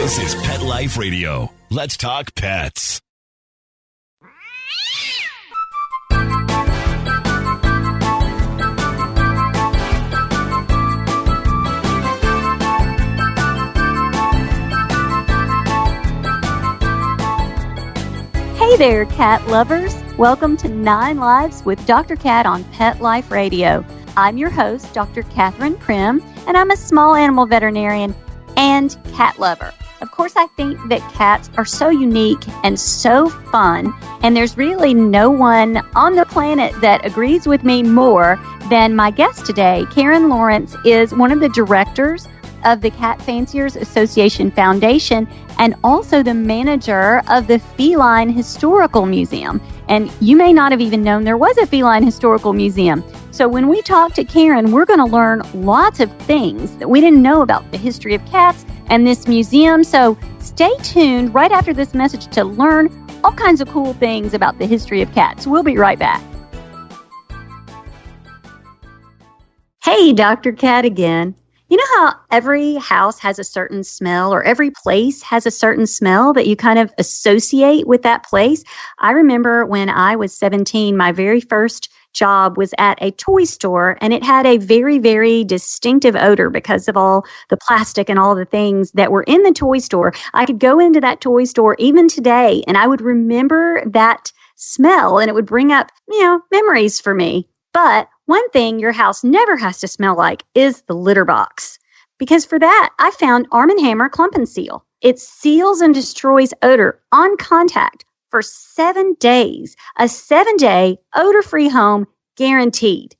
This is Pet Life Radio. Let's talk pets. Hey there, cat lovers. Welcome to 9 Lives with Dr. Cat on Pet Life Radio. I'm your host, Dr. Catherine Prim, and I'm a small animal veterinarian and cat lover. Of course, I think that cats are so unique and so fun, and there's really no one on the planet that agrees with me more than my guest today. Karen Lawrence is one of the directors of the Cat Fanciers Association Foundation and also the manager of the Feline Historical Museum. And you may not have even known there was a Feline Historical Museum. So when we talk to Karen, we're going to learn lots of things that we didn't know about the history of cats and this museum. So stay tuned right after this message to learn all kinds of cool things about the history of cats. We'll be right back. Hey, Dr. Cat again. You know how every house has a certain smell, or every place has a certain smell that you kind of associate with that place? I remember when I was 17, my very first job was at a toy store, and it had a very, very distinctive odor because of all the plastic and all the things that were in the toy store. I could go into that toy store even today, and I would remember that smell, and it would bring up, memories for me. But one thing your house never has to smell like is the litter box. Because for that, I found Arm & Hammer Clump and Seal. It seals and destroys odor on contact for 7 days. A 7-day odor-free home guaranteed.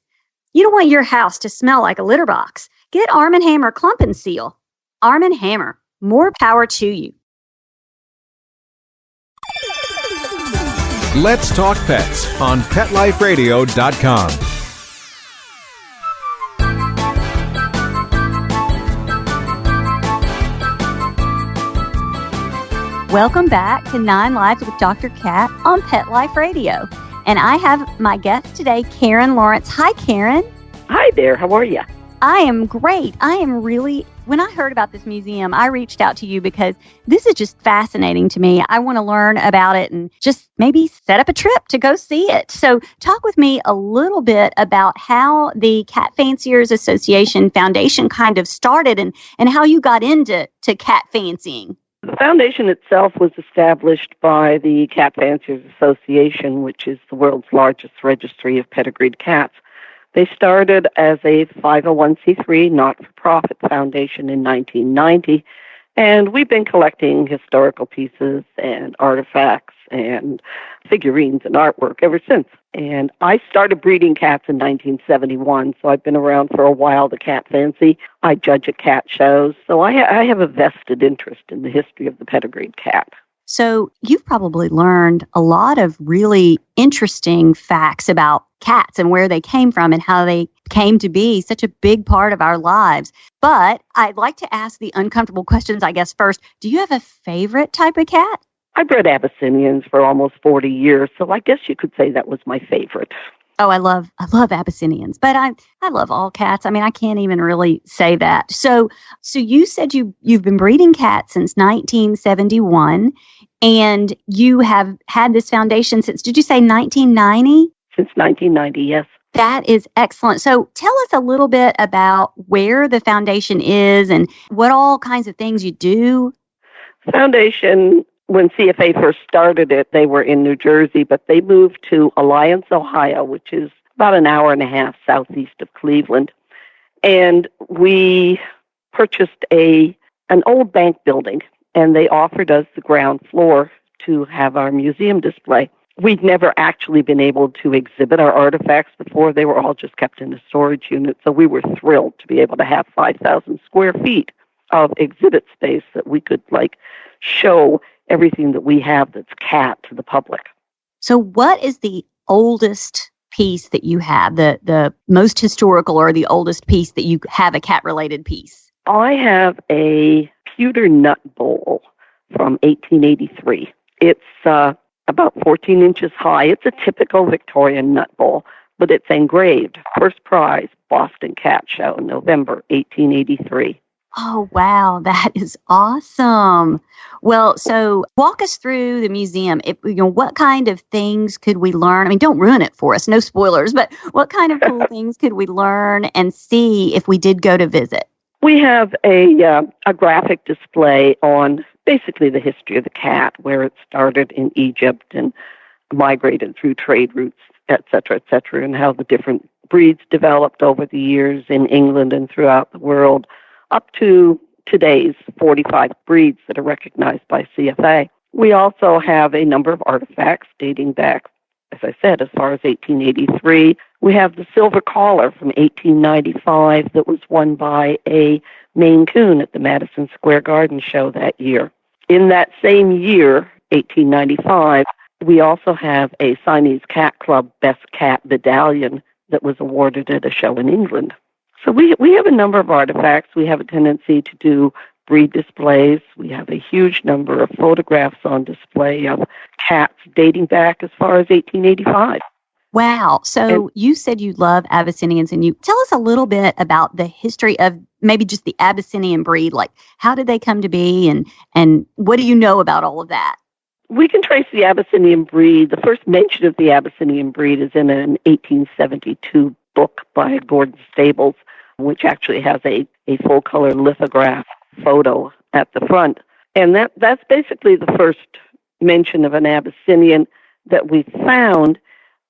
You don't want your house to smell like a litter box. Get Arm & Hammer Clump and Seal. Arm & Hammer. More power to you. Let's Talk Pets on PetLifeRadio.com. Welcome back to 9 Lives with Dr. Cat on Pet Life Radio. And I have my guest today, Karen Lawrence. Hi, Karen. Hi there. How are you? I am great. When I heard about this museum, I reached out to you because this is just fascinating to me. I want to learn about it and just maybe set up a trip to go see it. So talk with me a little bit about how the Cat Fanciers Association Foundation kind of started and how you got into cat fancying. The foundation itself was established by the Cat Fanciers Association, which is the world's largest registry of pedigreed cats. They started as a 501c3 not-for-profit foundation in 1990, and we've been collecting historical pieces and artifacts and figurines and artwork ever since. And I started breeding cats in 1971, so I've been around for a while, the cat fancy. I judge at cat shows, so I have a vested interest in the history of the pedigreed cat. So you've probably learned a lot of really interesting facts about cats and where they came from and how they came to be such a big part of our lives. But I'd like to ask the uncomfortable questions, I guess, first. Do you have a favorite type of cat? I bred Abyssinians for almost 40 years, so I guess you could say that was my favorite. Oh, I love Abyssinians, but I love all cats. I mean, I can't even really say that. So you said you've been breeding cats since 1971, and you have had this foundation since, did you say 1990? Since 1990, yes. That is excellent. So tell us a little bit about where the foundation is and what all kinds of things you do. The foundation, when CFA first started it, they were in New Jersey, but they moved to Alliance, Ohio, which is about an hour and a half southeast of Cleveland. And we purchased an old bank building, and they offered us the ground floor to have our museum display. We'd never actually been able to exhibit our artifacts before. They were all just kept in a storage unit, so we were thrilled to be able to have 5,000 square feet of exhibit space that we could, show everything that we have that's cat to the public. So what is the oldest piece that you have, the most historical or the oldest piece that you have, a cat-related piece? I have a pewter nut bowl from 1883. It's about 14 inches high. It's a typical Victorian nut bowl, but it's engraved. First prize, Boston Cat Show, November 1883. Oh, wow. That is awesome. Well, so walk us through the museum. What kind of things could we learn? I mean, don't ruin it for us. No spoilers, but what kind of cool things could we learn and see if we did go to visit? We have a graphic display on basically the history of the cat, where it started in Egypt and migrated through trade routes, et cetera, and how the different breeds developed over the years in England and throughout the world, up to today's 45 breeds that are recognized by CFA. We also have a number of artifacts dating back, as I said, as far as 1883. We have the silver collar from 1895 that was won by a Maine Coon at the Madison Square Garden show that year. In that same year, 1895, we also have a Siamese Cat Club Best Cat Medallion that was awarded at a show in England. So we have a number of artifacts. We have a tendency to do breed displays. We have a huge number of photographs on display of cats dating back as far as 1885. Wow. So you said you love Abyssinians, and you tell us a little bit about the history of maybe just the Abyssinian breed. Like, how did they come to be, and what do you know about all of that? We can trace the Abyssinian breed. The first mention of the Abyssinian breed is in an 1872 book by Gordon Stables, which actually has a full-color lithograph photo at the front. And that's basically the first mention of an Abyssinian that we found.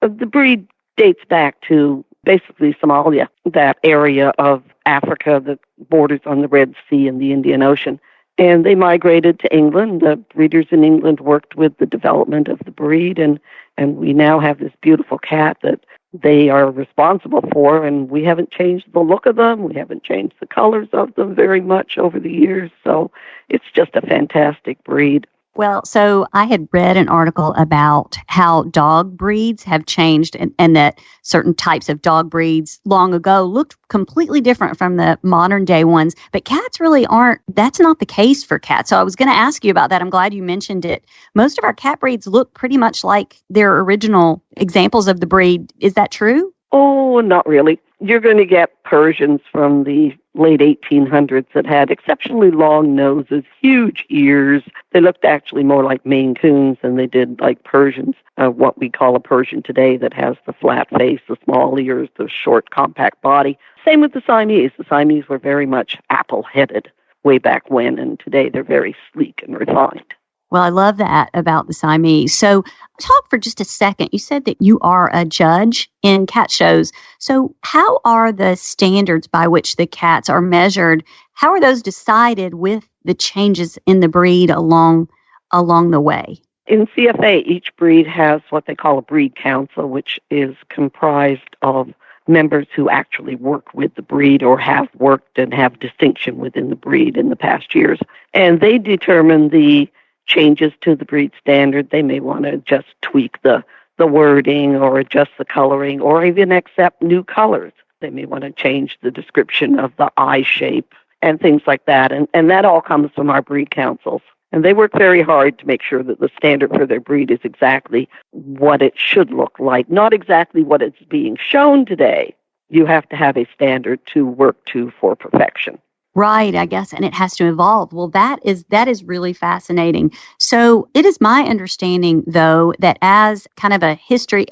The breed dates back to basically Somalia, that area of Africa that borders on the Red Sea and the Indian Ocean. And they migrated to England. The breeders in England worked with the development of the breed, and we now have this beautiful cat that they are responsible for, and we haven't changed the look of them. We haven't changed the colors of them very much over the years, so it's just a fantastic breed. Well, so I had read an article about how dog breeds have changed and that certain types of dog breeds long ago looked completely different from the modern day ones. But cats really aren't. That's not the case for cats. So I was going to ask you about that. I'm glad you mentioned it. Most of our cat breeds look pretty much like their original examples of the breed. Is that true? Oh, not really. You're going to get Persians from the late 1800s that had exceptionally long noses, huge ears. They looked actually more like Maine Coons than they did like Persians, what we call a Persian today that has the flat face, the small ears, the short, compact body. Same with the Siamese. The Siamese were very much apple-headed way back when, and today they're very sleek and refined. Well, I love that about the Siamese. So talk for just a second. You said that you are a judge in cat shows. So how are the standards by which the cats are measured? How are those decided with the changes in the breed along the way? In CFA, each breed has what they call a breed council, which is comprised of members who actually work with the breed or have worked and have distinction within the breed in the past years. And they determine the changes to the breed standard. They may want to just tweak the wording or adjust the coloring or even accept new colors. They may want to change the description of the eye shape and things like that. And that all comes from our breed councils. And they work very hard to make sure that the standard for their breed is exactly what it should look like, not exactly what it's being shown today. You have to have a standard to work to for perfection. Right, I guess, and it has to evolve. Well, that is really fascinating. So it is my understanding, though, that as kind of a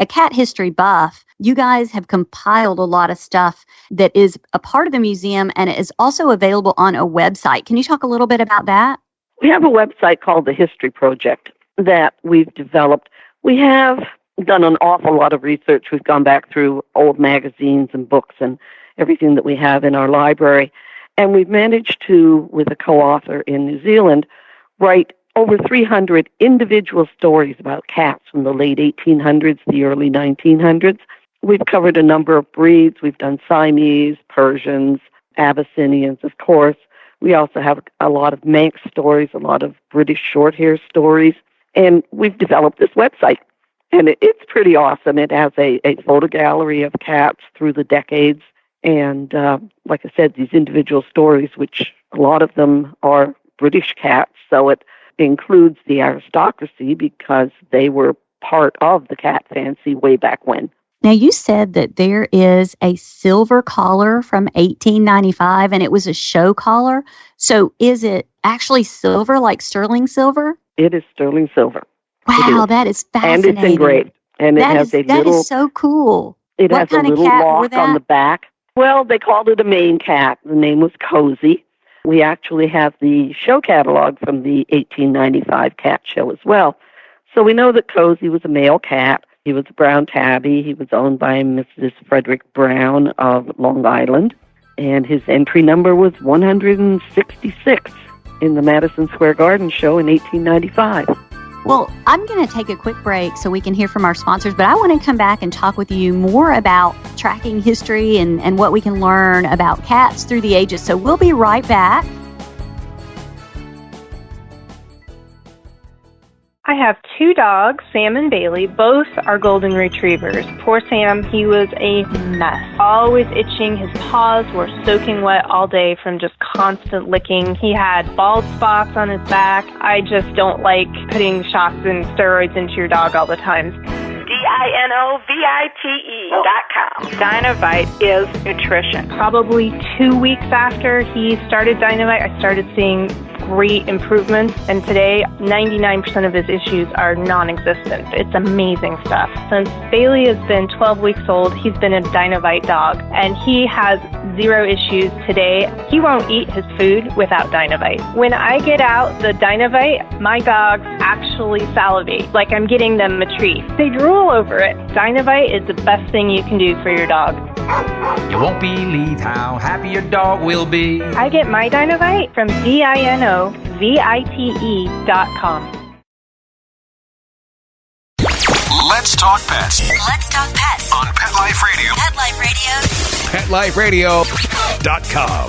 cat history buff, you guys have compiled a lot of stuff that is a part of the museum, and it is also available on a website. Can you talk a little bit about that? We have a website called the History Project that we've developed. We have done an awful lot of research. We've gone back through old magazines and books and everything that we have in our library. And we've managed to, with a co-author in New Zealand, write over 300 individual stories about cats from the late 1800s, the early 1900s. We've covered a number of breeds. We've done Siamese, Persians, Abyssinians, of course. We also have a lot of Manx stories, a lot of British Shorthair stories. And we've developed this website. And it's pretty awesome. It has a photo gallery of cats through the decades. And like I said, these individual stories, which a lot of them are British cats, so it includes the aristocracy because they were part of the cat fancy way back when. Now, you said that there is a silver collar from 1895, and it was a show collar. So is it actually silver, like sterling silver? It is sterling silver. Wow, that is fascinating. And it's engraved. And that is so cool. It What has a kind of little cat wore lock that? on the back. Well, they called it a Maine cat. The name was Cozy. We actually have the show catalog from the 1895 cat show as well. So we know that Cozy was a male cat. He was a brown tabby. He was owned by Mrs. Frederick Brown of Long Island. And his entry number was 166 in the Madison Square Garden show in 1895. Well, I'm going to take a quick break so we can hear from our sponsors, but I want to come back and talk with you more about tracking history and what we can learn about cats through the ages. So we'll be right back. I have 2 dogs, Sam and Bailey. Both are golden retrievers. Poor Sam, he was a mess. Always itching. His paws were soaking wet all day from just constant licking. He had bald spots on his back. I just don't like putting shots and steroids into your dog all the time. DINOVITE.com. Dinovite is nutrition. Probably 2 weeks after he started Dinovite, I started seeing great improvements, and today 99% of his issues are non-existent. It's amazing stuff. Since Bailey has been 12 weeks old, he's been a Dinovite dog, and he has 0 issues today. He won't eat his food without Dinovite. When I get out the Dinovite, my dogs actually salivate, like I'm getting them a treat. They drool over it. Dinovite is the best thing you can do for your dog. You won't believe how happy your dog will be. I get my Dinovite from DINOVITE.com. Let's talk pets Let's talk pets on Pet Life Radio. Pet Life Radio. PetLifeRadio.com.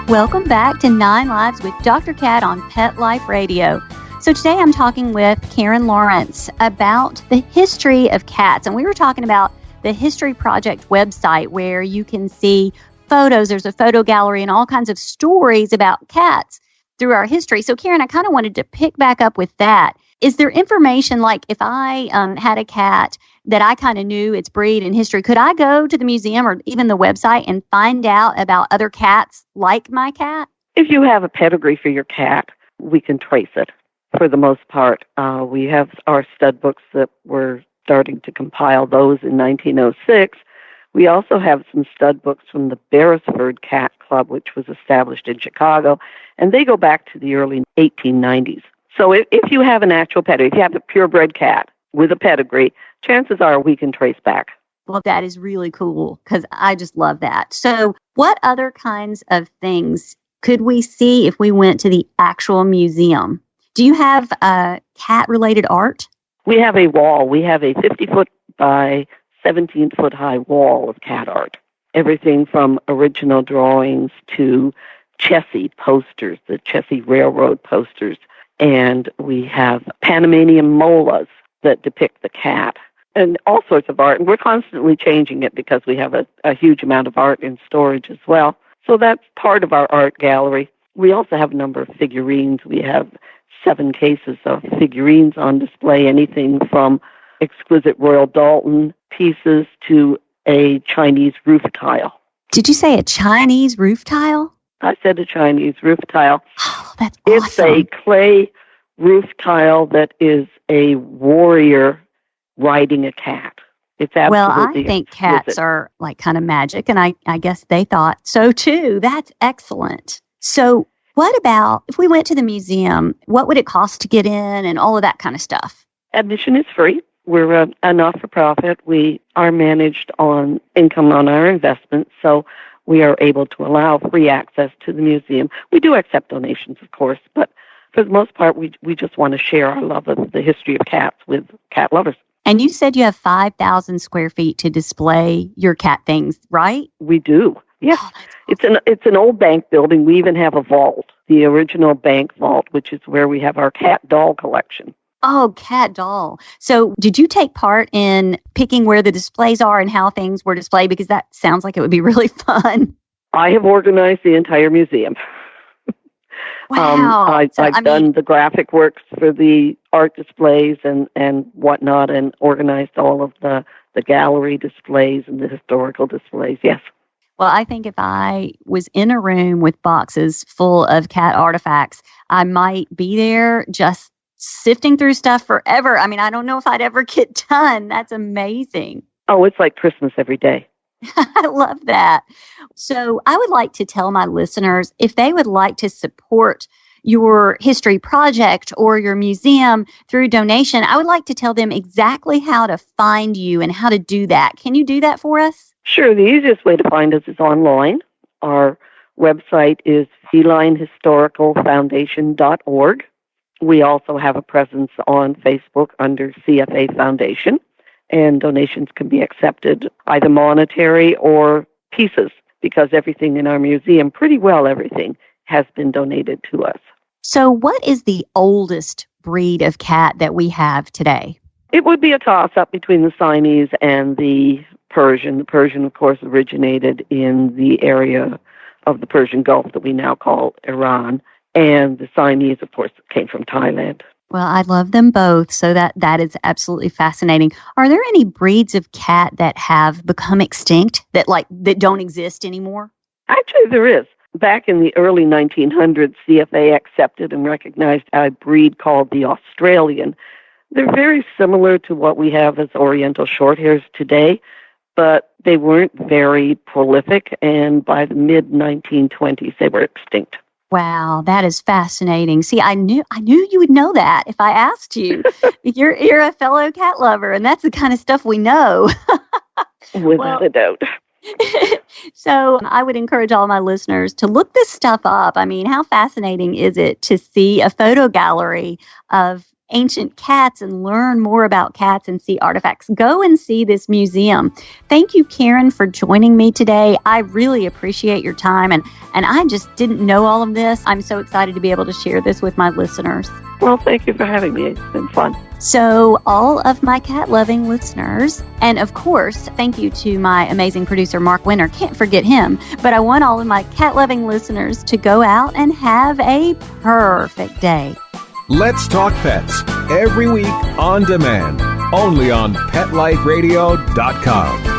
Welcome back to 9 Lives with Dr. Cat on Pet Life Radio. So today I'm talking with Karen Lawrence about the history of cats. And we were talking about the History Project website where you can see photos. There's a photo gallery and all kinds of stories about cats through our history. So Karen, I kind of wanted to pick back up with that. Is there information, like if I had a cat that I kind of knew its breed and history, could I go to the museum or even the website and find out about other cats like my cat? If you have a pedigree for your cat, we can trace it for the most part. We have our stud books that we're starting to compile those in 1906. We also have some stud books from the Beresford Cat Club, which was established in Chicago, and they go back to the early 1890s. So if you have an actual pedigree, if you have a purebred cat with a pedigree, chances are we can trace back. Well, that is really cool because I just love that. So what other kinds of things could we see if we went to the actual museum? Do you have cat-related art? We have a wall. We have a 50-foot by 17-foot high wall of cat art. Everything from original drawings to Chessie posters, the Chessie Railroad posters. And we have Panamanian molas that depict the cat and all sorts of art. And we're constantly changing it because we have a huge amount of art in storage as well. So that's part of our art gallery. We also have a number of figurines. We have 7 cases of figurines on display, anything from exquisite Royal Dalton pieces to a Chinese roof tile. Did you say a Chinese roof tile? I said a Chinese roof tile. Oh, that's awesome. It's a clay roof tile that is a warrior riding a cat. It's absolutely Well, I think cats exquisite. are like kind of magic, and I guess they thought so too. That's excellent. So what about if we went to the museum, what would it cost to get in and all of that kind of stuff? Admission is free. We're a not-for-profit. We are managed on income on our investments, so we are able to allow free access to the museum. We do accept donations, of course, but for the most part, we just want to share our love of the history of cats with cat lovers. And you said you have 5,000 square feet to display your cat things, right? We do. Yes. Oh, that's It's an old bank building. We even have a vault, the original bank vault, which is where we have our cat doll collection. Oh, cat doll. So did you take part in picking where the displays are and how things were displayed? Because that sounds like it would be really fun. I have organized the entire museum. Wow. I've done the graphic works for the art displays and whatnot, and organized all of the gallery displays and the historical displays, yes. Well, I think if I was in a room with boxes full of cat artifacts, I might be there just sifting through stuff forever. I mean, I don't know if I'd ever get done. That's amazing. Oh, it's like Christmas every day. I love that. So I would like to tell my listeners, if they would like to support your history project or your museum through donation, I would like to tell them exactly how to find you and how to do that. Can you do that for us? Sure. The easiest way to find us is online. Our website is felinehistoricalfoundation.org. We also have a presence on Facebook under CFA Foundation, and donations can be accepted either monetary or pieces, because everything in our museum, pretty well everything, has been donated to us. So what is the oldest breed of cat that we have today? It would be a toss-up between the Siamese and the Persian. The Persian, of course, originated in the area of the Persian Gulf that we now call Iran. And the Siamese, of course, came from Thailand. Well, I love them both, so that is absolutely fascinating. Are there any breeds of cat that have become extinct, that don't exist anymore? Actually, there is. Back in the early 1900s, CFA accepted and recognized a breed called the Australian. They're very similar to what we have as Oriental Shorthairs today, but they weren't very prolific, and by the mid-1920s, they were extinct. Wow, that is fascinating. See, I knew you would know that if I asked you. You're a fellow cat lover, and that's the kind of stuff we know. Without a doubt. So I would encourage all my listeners to look this stuff up. I mean, how fascinating is it to see a photo gallery of ancient cats and learn more about cats and see artifacts? Go and see this museum. Thank you, Karen, for joining me today. I really appreciate your time, and I just didn't know all of this. I'm so excited to be able to share this with my listeners. Well, thank you for having me. It's been fun. So all of my cat-loving listeners, and of course, thank you to my amazing producer, Mark Winter. Can't forget him. But I want all of my cat-loving listeners to go out and have a perfect day. Let's Talk Pets, every week on demand, only on PetLifeRadio.com.